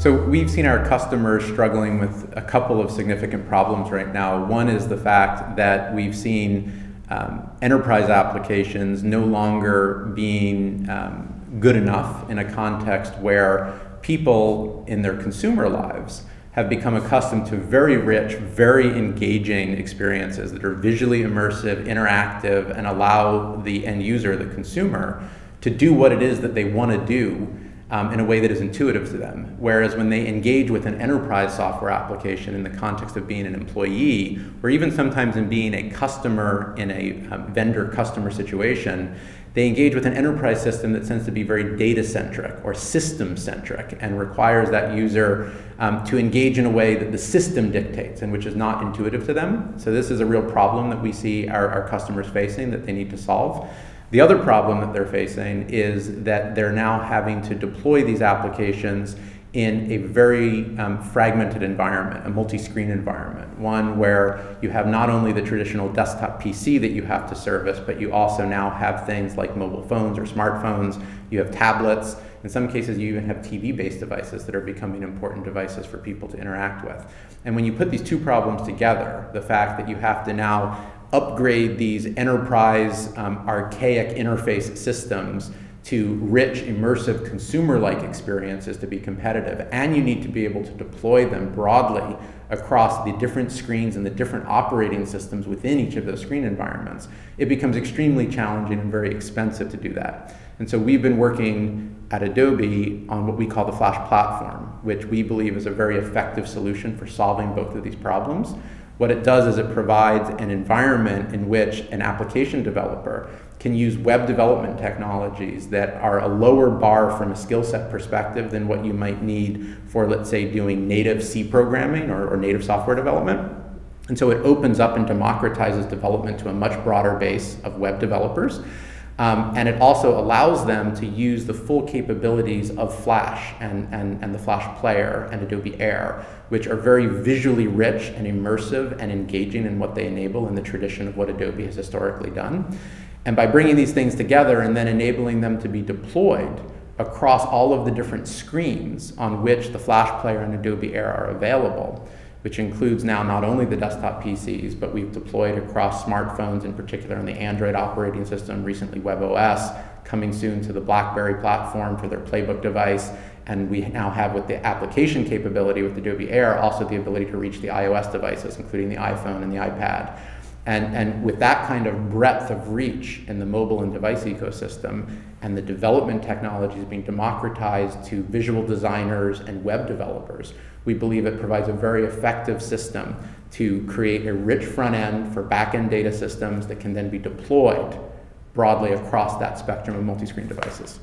So we've seen our customers struggling with a couple of significant problems right now. One is the fact that we've seen enterprise applications no longer being good enough in a context where people in their consumer lives have become accustomed to very rich, very engaging experiences that are visually immersive, interactive, and allow the end user, the consumer, to do what it is that they want to do in a way that is intuitive to them. Whereas when they engage with an enterprise software application in the context of being an employee, or even sometimes in being a customer in a vendor-customer situation, they engage with an enterprise system that tends to be very data-centric or system-centric and requires that user to engage in a way that the system dictates and which is not intuitive to them. So this is a real problem that we see our customers facing that they need to solve. The other problem that they're facing is that they're now having to deploy these applications in a very fragmented environment, a multi-screen environment, one where you have not only the traditional desktop PC that you have to service, but you also now have things like mobile phones or smartphones, you have tablets, in some cases you even have TV-based devices that are becoming important devices for people to interact with. And when you put these two problems together, the fact that you have to now upgrade these enterprise archaic interface systems to rich, immersive, consumer-like experiences to be competitive, and you need to be able to deploy them broadly across the different screens and the different operating systems within each of those screen environments, it becomes extremely challenging and very expensive to do that. And so we've been working at Adobe on what we call the Flash platform, which we believe is a very effective solution for solving both of these problems. What it does is it provides an environment in which an application developer can use web development technologies that are a lower bar from a skill set perspective than what you might need for, let's say, doing native C programming or native software development. And so it opens up and democratizes development to a much broader base of web developers. And it also allows them to use the full capabilities of Flash and the Flash Player and Adobe Air, which are very visually rich and immersive and engaging in what they enable in the tradition of what Adobe has historically done. And by bringing these things together and then enabling them to be deployed across all of the different screens on which the Flash Player and Adobe Air are available, which includes now not only the desktop PCs, but we've deployed across smartphones, in particular on the Android operating system, recently WebOS, coming soon to the BlackBerry platform for their Playbook device, and we now have with the application capability with Adobe Air also the ability to reach the iOS devices, including the iPhone and the iPad. And with that kind of breadth of reach in the mobile and device ecosystem, and the development technologies being democratized to visual designers and web developers, we believe it provides a very effective system to create a rich front end for back-end data systems that can then be deployed broadly across that spectrum of multi-screen devices.